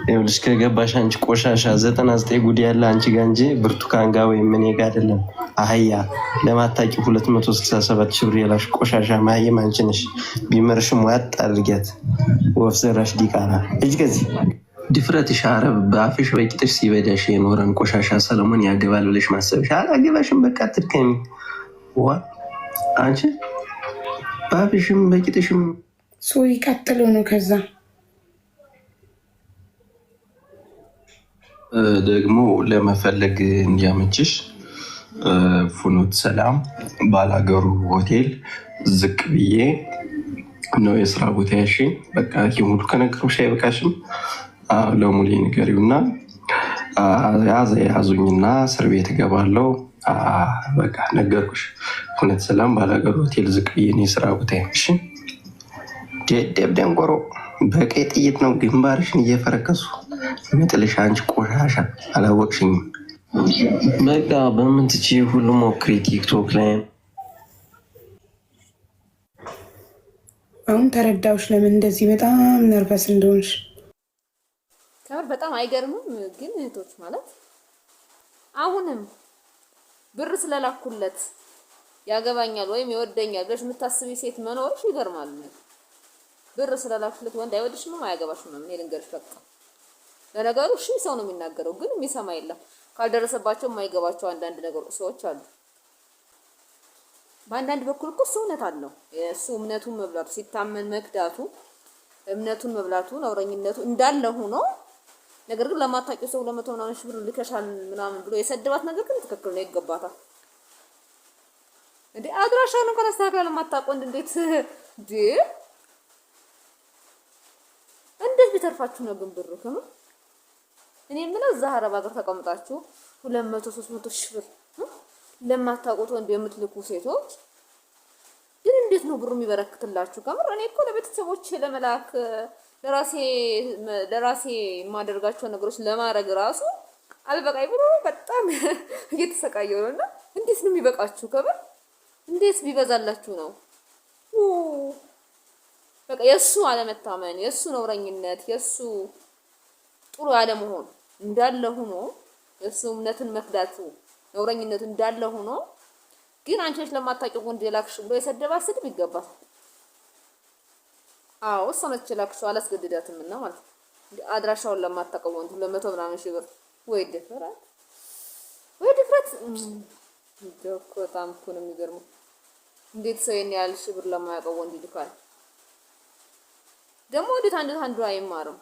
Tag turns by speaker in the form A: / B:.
A: ይኸውልሽ ከገባሽ አንቺ ቆሻሻ 99 ጉድ ያለ አንቺ ጋር እንጂ ብርቱካን ጋር ወይም እኔ ጋር አይደለም። አህያ ለማታቂ 267 ሺህ ብር ያላሽ ቆሻሻ ማየም አንቺ ነሽ። ቢመርሽም ዋጥ አድርጊያት ወፍ ዘራሽ ዲቃላ እጅ ከዚህ ድፍረትሽ አረብ በአፍሽ በቂጥሽ ሲበዳሽ የኖረን ቆሻሻ ሰለሞን ያገባል ብለሽ ማሰብሽ አላገባሽም። በቃ አትድከሚ። ዋ አንቺ በአፍሽም በቂጥሽም
B: ሶሪ ቀጥሎ ነው ከዛ
A: ደግሞ ለመፈለግ እንዲያመችሽ ፍኖተ ሰላም ባላገሩ ሆቴል ዝቅ ብዬ ነው የስራ ቦታ ያሽ። በቃ ይሁሉ ከነገርኩሽ አይበቃሽም? ለሙሌ ንገሪውና ያዙኝና እስር ቤት እገባለሁ። በቃ ነገርኩሽ። ፍኖተ ሰላም ባላገሩ ሆቴል ዝቅ ብዬ ነው የስራ ቦታ ያሽ። ደደብ ደንቆሮ በቀይ ጥይት ነው ግንባርሽን እየፈረከሱ ምጥልሽ። አንቺ ቆሻሻ አላወቅሽኝም። በቃ በምን ትቺ ሁሉ ሞክሪ ቲክቶክ ላይ።
B: አሁን ተረዳውሽ ለምን እንደዚህ በጣም ነርቨስ እንደሆንሽ።
C: ከምር በጣም አይገርምም? ግን እህቶች ማለት አሁንም ብር ስለላኩለት ያገባኛል ወይም ይወደኛል ብለሽ የምታስቢ ሴት መኖርሽ ይገርማል። ብር ስለላኩለት ወንድ አይወድሽም፣ አያገባሽም። እኔ ልንገርሽ በቃ ለነገሩ እሺ ሰው ነው የሚናገረው፣ ግን የሚሰማ የለም። ካልደረሰባቸው የማይገባቸው አንዳንድ ሰዎች አሉ። በአንዳንድ በኩል እኮ እሱ እውነት አለው። እሱ እምነቱን መብላቱ ሲታመን መክዳቱ እምነቱን መብላቱ ነውረኝነቱ እንዳለ ሆኖ ነገር ግን ለማታውቂው ሰው 100 ምናምን ሺህ ብር ልከሻል ምናምን ብሎ የሰደባት ነገር ግን ትክክል ነው፣ ይገባታል። እንዴ አድራሻውን እንኳን አስተካክላ ለማታውቀው እንዴት ቢተርፋችሁ ነው ግን ብሩ ከምን እኔ የምለው እዛ አረብ ሀገር ተቀምጣችሁ 200-300 ሺህ ብር ለማታውቁት ወንድ የምትልኩ ሴቶች ግን እንዴት ነው ብሩ የሚበረክትላችሁ? ከምር እኔ እኮ ለቤተሰቦች ለመላክ ለራሴ የማደርጋቸው ነገሮች ለማድረግ ራሱ አልበቃኝ ብሎ በጣም እየተሰቃየሁ ነውና እንዴት ነው የሚበቃችሁ? ከምር እንዴት ቢበዛላችሁ ነው? በቃ የሱ አለመታመን፣ የሱ ነውረኝነት፣ የሱ ጥሩ ያለመሆን እንዳለ ሆኖ የሱ እምነትን መክዳቱ ነውረኝነቱ እንዳለ ሆኖ ግን አንቺ ነሽ ለማታውቂው ወንድ ላክሽ ብሎ የሰደባት ስድብ ይገባል። አዎ ሰነች ላክሽ አላስገድዳትም እና ማለት አድራሻውን ለማታውቀው ወንድ 200 ምናምን ሺህ ብር ወይ ድፍረት እንደኮ በጣም እኮ ነው የሚገርመው። እንዴት ሰው የኔ ያህል ሺህ ብር ለማያውቀው ወንድ ይልካል? ደግሞ እንዴት አንዱ አይማርም?